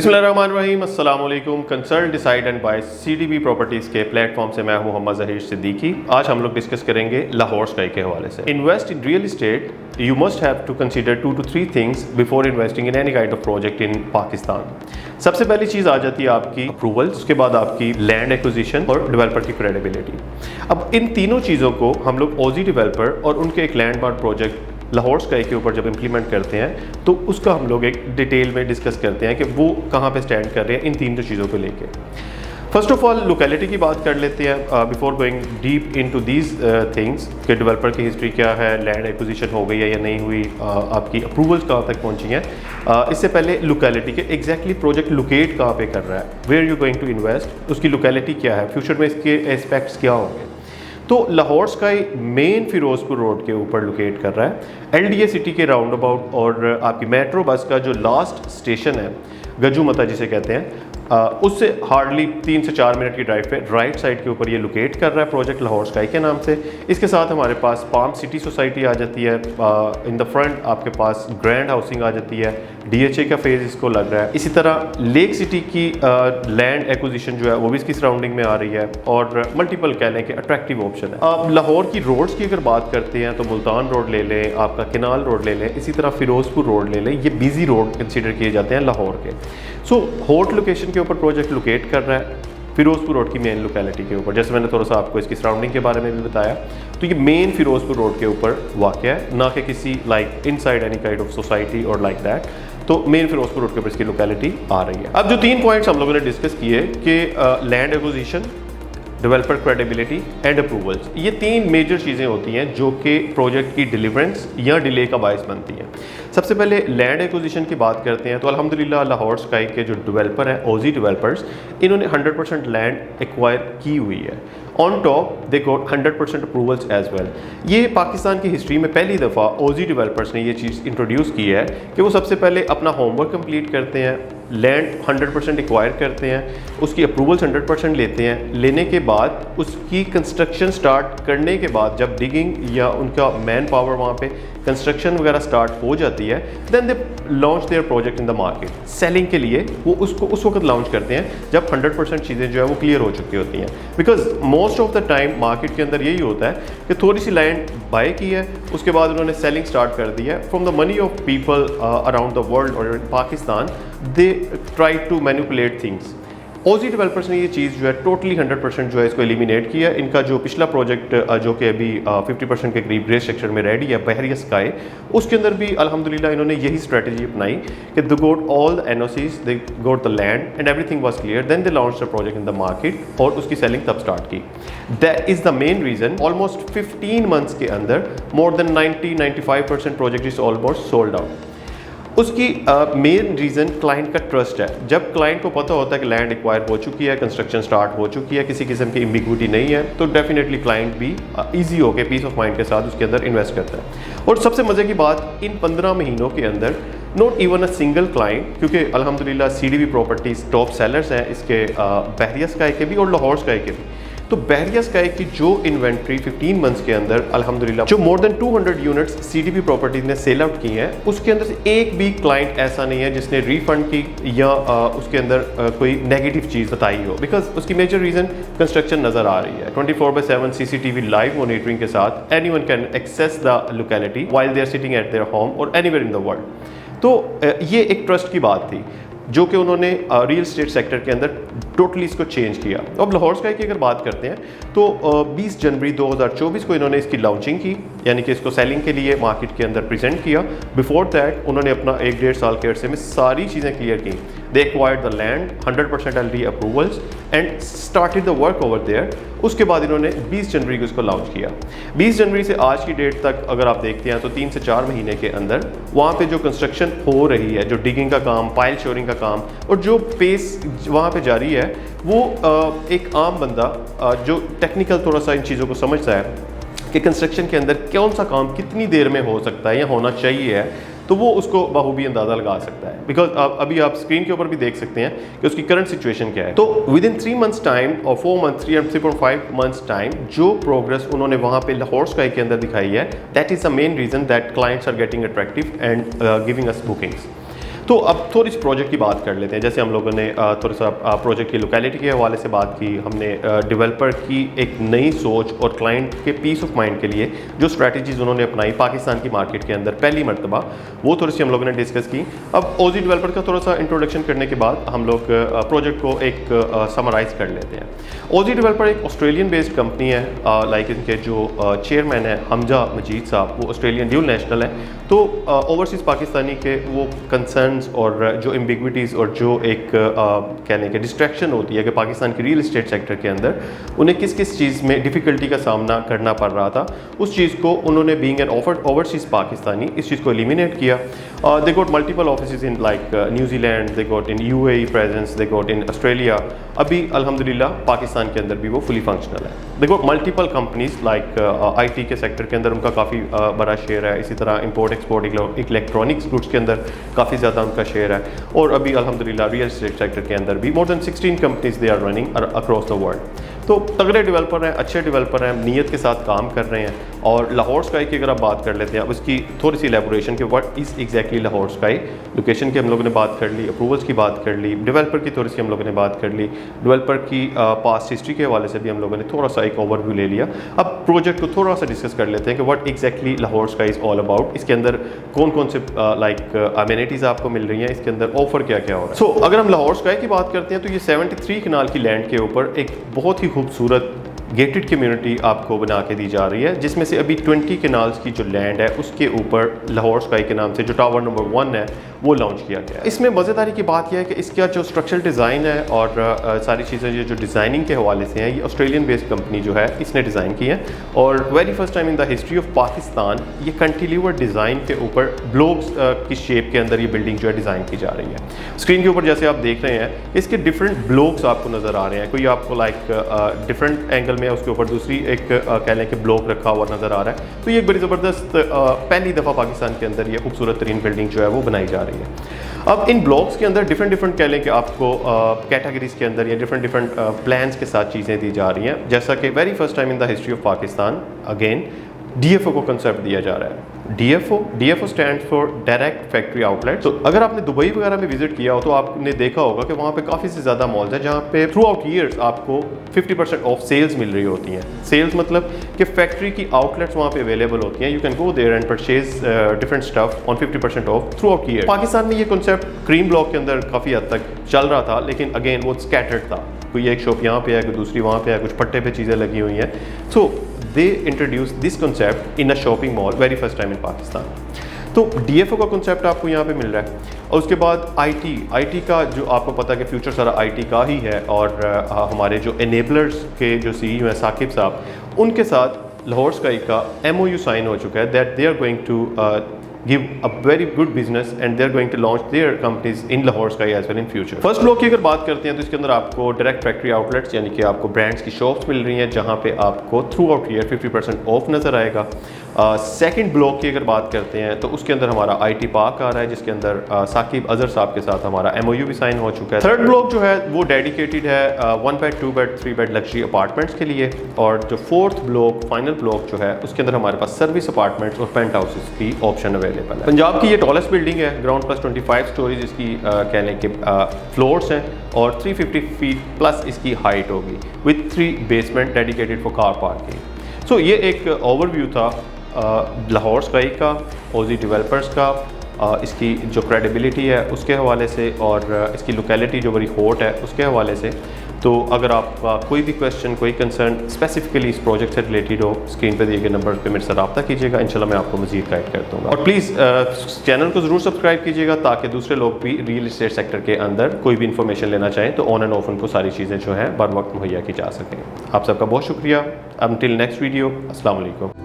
बिस्मिल्लाहिर्रहमानिर्रहीम, अस्सलाम वालेकुम। Consult decide and buy CDB properties के प्लेटफॉर्म से मैं हूं मोहम्मद ज़हीर सिद्दीकी। आज हम लोग डिस्कस करेंगे लाहौर स्काई के हवाले से। Invest in real estate you must have to consider 2 to 3 things before investing in any kind of project in Pakistan. सबसे पहली चीज़ आ जाती है आपकी अप्रूवल, उसके बाद आपकी लैंड एक्विजिशन और डेवलपर की क्रेडिबिलिटी। अब इन तीनों चीज़ों को हम लोग ओजी डेवलपर और उनके एक लैंडमार्क प्रोजेक्ट लाहौर स्काई के ऊपर जब इम्प्लीमेंट करते हैं तो उसका हम लोग एक डिटेल में डिस्कस करते हैं कि वो कहाँ पे स्टैंड कर रहे हैं इन तीनों चीज़ों को लेके। फर्स्ट ऑफ ऑल लोकेलिटी की बात कर लेते हैं before going deep into these things कि डेवलपर की हिस्ट्री क्या है, लैंड एक्विजिशन हो गई है या नहीं हुई, आपकी अप्रूवल्स कहाँ तक पहुँची हैं। इससे पहले लोकेलिटी के एग्जैक्टली प्रोजेक्ट लोकेट कहाँ पे कर रहा है, where you going to invest, उसकी लोकेलिटी क्या है, फ्यूचर में इसके एस्पेक्ट्स क्या होंगे। तो Lahore Sky main Ferozepur road के ऊपर लोकेट कर रहा है, एलडीए सिटी के राउंड अबाउट, और आपकी मेट्रो बस का जो लास्ट स्टेशन है गजू मता जिसे कहते हैं, उससे हार्डली 3 से 4 मिनट की ड्राइव पे राइट साइड के ऊपर ये लोकेट कर रहा है प्रोजेक्ट लाहौर स्काई के नाम से। इसके साथ हमारे पास पाम सिटी सोसाइटी आ जाती है, इन द फ्रंट आपके पास ग्रैंड हाउसिंग आ जाती है, डीएचए का फेज इसको लग रहा है। इसी तरह लेक सिटी की लैंड एक्विजिशन जो है वो भी इसकी सराउंडिंग में आ रही है, और मल्टीपल कह लें कि अट्रैक्टिव ऑप्शन है। अब लाहौर की रोड्स की अगर बात करते हैं तो मुल्तान रोड ले लें, आपका किनाल रोड ले लें, इसी तरह फिरोजपुर रोड ले लें, ये बिजी रोड कंसिडर किए जाते हैं लाहौर के। सो हॉट लोकेशन के ऊपर प्रोजेक्ट लोकेट कर रहा है फिरोजपुर रोड की मेन लोकेलिटी के ऊपर, जैसे मैंने थोड़ा सा आपको इसकी सराउंडिंग के बारे में भी बताया। तो ये मेन फिरोजपुर रोड के ऊपर वाक़या है, ना कि किसी like inside any kind of society और लाइक दैट। तो मेन फिरोजपुर रोड के ऊपर इसकी लोकेलिटी आ रही है। अब जो 3 पॉइंट्स हम लोगों ने डिस्कस किए कि land acquisition, developer credibility and approvals, ये 3 मेजर चीज़ें होती हैं जो कि प्रोजेक्ट की डिलीवरेंस या डिले का बायस बनती हैं। सबसे पहले लैंड एक्विजिशन की बात करते हैं तो अल्हम्दुलिल्लाह लाहौर स्काई के जो डेवलपर हैं ओजी डेवलपर्स, इन्होंने 100% लैंड एक्वायर की हुई है। On top they got 100% approvals as well. ये पाकिस्तान की हिस्ट्री में पहली दफ़ा ओजी डेवलपर्स ने ये चीज़ इंट्रोड्यूस की है कि वो सबसे पहले अपना होमवर्क कंप्लीट करते हैं, लैंड 100% एक्वायर करते हैं, उसकी अप्रूवल्स 100% लेते हैं, लेने के बाद उसकी कंस्ट्रक्शन स्टार्ट करने के बाद जब डिगिंग या उनका मैन पावर वहाँ पे कंस्ट्रक्शन वगैरह स्टार्ट हो जाती है, then they launch their project in the market. Selling के लिए वो उसको उस वक्त लॉन्च करते हैं जब 100% चीज़ें जो है वो क्लियर हो चुकी होती हैं। Because most of the time market के अंदर यही होता है कि थोड़ी सी लैंड बाय की है, उसके बाद उन्होंने सेलिंग स्टार्ट कर दी है। From the money of people around the world और in Pakistan they try to manipulate things. OG developers ने ये चीज़ जो है टोटली 100% जो है इसको एलिमिनेट किया। इनका जो पिछला प्रोजेक्ट जो कि अभी 50% के करीब ग्रे सेक्शन में रेडी है, बहरिया स्काई, उसके अंदर भी अल्हम्दुलिल्लाह इन्होंने यही स्ट्रेटजी अपनाई कि they got all the NOCs, they got the land and everything was clear, then they launch the project in the market और उसकी सेलिंग तब स्टार्ट की। That is the main reason almost 15 months के अंदर more than 90-95% project is almost sold out. उसकी main reason client का trust है। जब क्लाइंट को पता होता है कि लैंड एक्वायर हो चुकी है, कंस्ट्रक्शन स्टार्ट हो चुकी है, किसी किस्म की एम्बिग्विटी नहीं है, तो डेफिनेटली क्लाइंट भी इजी होकर पीस ऑफ माइंड के साथ उसके अंदर इन्वेस्ट करता है। और सबसे मज़े की बात, इन 15 महीनों के अंदर not even a single client, क्योंकि अल्हम्दुलिल्लाह सीडीबी प्रॉपर्टीज़ टॉप सेलर्स हैं इसके बहरिया स्काई के भी और लाहौर स्काई के भी। तो बहरिया स्काई की जो इन्वेंट्री 15 मंथ्स के अंदर अल्हम्दुलिल्लाह जो more than 200 units CDP properties ने सेल आउट की हैं, उसके अंदर से एक भी क्लाइंट ऐसा नहीं है जिसने रिफंड की या उसके अंदर कोई नेगेटिव चीज़ बताई हो। बिकॉज उसकी मेजर रीज़न कंस्ट्रक्शन नज़र आ रही है 24/7 CCTV लाइव मॉनिटरिंग के साथ। Anyone can access the locality while they are sitting at their home और एनीवेयर इन द वर्ल्ड। तो ये एक ट्रस्ट की बात थी जो कि उन्होंने रियल एस्टेट सेक्टर के अंदर टोटली इसको चेंज किया। अब लाहौर स्काई की अगर बात करते हैं तो 20 जनवरी 2024 को इन्होंने इसकी लॉन्चिंग की, यानी कि इसको सेलिंग के लिए मार्केट के अंदर प्रेजेंट किया। बिफोर दैट उन्होंने अपना 1-1.5 साल के अरसे में सारी चीज़ें क्लियर की। They acquired the land, 100% LD approvals and started the work over there. उसके बाद इन्होंने 20 जनवरी को इसको लॉन्च किया। 20 जनवरी से आज की डेट तक अगर आप देखते हैं तो 3 से 4 महीने के अंदर वहाँ पे जो कंस्ट्रक्शन हो रही है, जो डिगिंग का काम, पाइल शोरिंग का काम और जो पेस वहाँ पे जारी है, वो एक आम बंदा जो टेक्निकल थोड़ा सा इन चीज़ों को समझता है कि कंस्ट्रक्शन के अंदर कौन सा काम कितनी देर में हो सकता है या होना चाहिए है, तो वो उसको बखूबी अंदाज़ा लगा सकता है। बिकॉज अभी आप स्क्रीन के ऊपर भी देख सकते हैं कि उसकी करंट सिचुएशन क्या है। तो विद इन 3 मंथ्स टाइम और 4 मंथ्स 3.5 मंथ्स टाइम जो प्रोग्रेस उन्होंने वहाँ पे लाहौर स्काई के अंदर दिखाई है, that is the main reason that clients are getting attractive and giving us bookings. तो अब थोड़ी सी प्रोजेक्ट की बात कर लेते हैं। जैसे हम लोगों ने थोड़ा सा प्रोजेक्ट की लोकेलिटी के हवाले से बात की, हमने डेवलपर की एक नई सोच और क्लाइंट के पीस ऑफ माइंड के लिए जो स्ट्रैटेजीज उन्होंने अपनाई पाकिस्तान की मार्केट के अंदर पहली मरतबा, वो थोड़ी सी हम लोगों ने डिस्कस की। अब ओजी डेवलपर का थोड़ा सा इंट्रोडक्शन करने के बाद हम लोग प्रोजेक्ट को एक समराइज कर लेते हैं। ओजी डेवलपर एक ऑस्ट्रेलियन बेस्ड कंपनी है। लाइक इनके जो चेयरमैन है हमजा मजीद साहब, वो ऑस्ट्रेलियन ड्यूल नेशनल है। तो ओवरसीज़ पाकिस्तानी के वो कंसर्न्स और जो एम्बिग्विटीज़ और जो एक कहने के डिस्ट्रैक्शन होती है कि पाकिस्तान की रियल इस्टेट सेक्टर के अंदर उन्हें किस किस चीज़ में डिफ़िकल्टी का सामना करना पड़ रहा था, उस चीज़ को उन्होंने बीइंग एन ओवरसीज़ पाकिस्तानी इस चीज़ को एलिमिनेट किया। They got multiple offices in like New Zealand, they got in UAE presence, they got in Australia. अभी अल्हम्दुलिल्लाह पाकिस्तान के अंदर भी वो फुली फंक्शनल है। They got multiple companies like IT के सेक्टर के अंदर उनका काफ़ी बड़ा शेयर है। इसी तरह इंपोर्ट एक्सपोर्ट इलेक्ट्रॉनिक्स गुड्स के अंदर काफ़ी ज़्यादा उनका शेयर है। और अभी अल्हम्दुलिल्लाह रियल एस्टेट सेक्टर के अंदर भी more than 16 companies they are running across the world. तो तगड़े डेवलपर हैं, अच्छे डेवलपर हैं, नीयत के साथ काम कर रहे हैं। और लाहौर स्काई की अगर आप बात कर लेते हैं, अब इसकी थोड़ी सी एलेबोरेशन के what is exactly Lahore sky. Location की हम लोगों ने बात कर ली, अप्रूवल्स की बात कर ली, डेवलपर की थोड़ी सी हम लोगों ने बात कर ली, डेवलपर की पास्ट हिस्ट्री के हवाले से भी हम लोगों ने थोड़ा सा एक ओवरव्यू ले लिया। अब प्रोजेक्ट को थोड़ा सा डिस्कस कर लेते हैं कि what exactly Lahore sky is all about. इसके अंदर कौन कौन से लाइक अमेनिटीज़ आपको मिल रही हैं, इसके अंदर ऑफर क्या क्या हो रहा है। सो अगर हम लाहौर स्काई की बात करते हैं तो ये 73 कनाल की लैंड के ऊपर एक बहुत ही खूबसूरत गेटेड कम्युनिटी आपको बना के दी जा रही है, जिसमें से अभी 20 कैनाल्स की जो लैंड है उसके ऊपर लाहौर स्काई के नाम से जो टावर नंबर 1 है वो लॉन्च किया गया है। इसमें मज़ेदारी की बात यह है कि इसका जो स्ट्रक्चरल डिज़ाइन है और सारी चीज़ें ये जो डिज़ाइनिंग के हवाले से हैं, ये ऑस्ट्रेलियन बेस्ड कंपनी जो है इसने डिज़ाइन की है। और very first time in the history of Pakistan ये कंटिन्यूअर डिज़ाइन के ऊपर ब्लॉक्स की शेप के अंदर ये बिल्डिंग जो है डिज़ाइन की जा रही है। स्क्रीन के ऊपर जैसे आप देख रहे हैं इसके डिफरेंट ब्लॉक्स आपको नज़र आ रहे हैं। कोई आपको लाइक डिफरेंट एंगल में उसके ऊपर दूसरी एक कह लें कि ब्लॉक रखा हुआ नज़र आ रहा है। तो ये एक बड़ी ज़बरदस्त पहली दफ़ा पाकिस्तान के अंदर ये खूबसूरत तरीन बिल्डिंग जो है वो बनाई जा रही है। अब इन ब्लॉक्स के अंदर डिफरेंट कह लें कि आपको कैटेगरीज के अंदर या डिफरेंट प्लान्स के साथ चीज़ें दी जा रही हैं। जैसा कि very first time in the history of Pakistan again DFO को कंसेप्ट दिया जा रहा है। DFO stand for direct factory outlet. तो अगर आपने दुबई वगैरह में विजिट किया हो तो आपने देखा होगा कि वहाँ पे काफ़ी से ज़्यादा मॉल्स हैं जहाँ पे थ्रू आउट ईयर्स आपको 50% ऑफ सेल्स मिल रही होती हैं। सेल्स मतलब कि फैक्ट्री की आउटलेट्स वहाँ पे अवेलेबल होती हैं। You can go there and purchase different stuff on 50% off throughout year. Pakistan में ये कॉन्सेप्ट क्रीम ब्लॉक के अंदर काफ़ी हद तक चल रहा था, लेकिन अगेन वो स्कैटर्ड था। कोई एक शॉप यहाँ पे है, कोई दूसरी वहाँ पे है, कुछ पट्टे पे चीज़ें लगी हुई हैं। सो they introduced this concept in a shopping mall very first time in Pakistan। तो DFO का concept आपको यहाँ पे मिल रहा है। और उसके बाद IT का जो आपको पता है कि फ्यूचर सारा IT का ही है। और हमारे जो enablers के जो CEO हैं साकिब साहब, उनके साथ लाहौर स्काई का MOU साइन हो चुका है that they are going to give a very good business and they're going to launch their companies in Lahore Sky as well in future। First block की अगर बात करते हैं तो इसके अंदर आपको डायरेक्ट फैक्ट्री आउटलेट्स यानी कि आपको ब्रांड्स की शॉप्स मिल रही हैं जहां पे आपको थ्रू आउट ईयर 50% ऑफ नज़र आएगा। सेकंड ब्लॉक की अगर बात करते हैं तो उसके अंदर हमारा IT पार्क आ रहा है, जिसके अंदर साकिब अजहर साहब के साथ हमारा MOU भी साइन हो चुका है। थर्ड ब्लॉक जो है वो डेडिकेटेड है 1 bed 2 bed 3 bed luxury apartments के लिए। और जो फोर्थ ब्लॉक फाइनल ब्लॉक जो है उसके अंदर हमारे पास सर्विस अपार्टमेंट्स और पेंट हाउसेस की ऑप्शन अवेलेबल है। पंजाब की ये टॉलेस्ट बिल्डिंग है, ग्राउंड प्लस 25 स्टोरीज इसकी कह लें कि फ्लोर्स हैं और 350 फीट प्लस इसकी हाइट होगी with 3 basement dedicated for car parking. So ये एक ओवरव्यू था लाहौर स्काई का, ओजी डेवलपर्स का, इसकी जो क्रेडिबिलिटी है उसके हवाले से और इसकी लोकेलिटी जो बड़ी हॉट है उसके हवाले से। तो अगर आपका कोई भी क्वेश्चन, कोई कंसर्न स्पेसिफिकली इस प्रोजेक्ट से रिलेटेड हो, स्क्रीन पे दिए गए नंबर पे मेरे से रब्ता कीजिएगा। इंशाल्लाह मैं आपको मज़ीद गाइड कर दूँगा। और प्लीज़ चैनल को ज़रूर सब्सक्राइब कीजिएगा ताकि दूसरे लोग भी रियल इस्टेट सेक्टर के अंदर कोई भी इन्फॉर्मेशन लेना चाहें तो ऑन एंड ऑफ उनको सारी चीज़ें जो हैं बर वक्त मुहैया की जा सकें। आप सबका बहुत शुक्रिया। अनटिल नेक्स्ट वीडियो, अस्सलाम वालेकुम।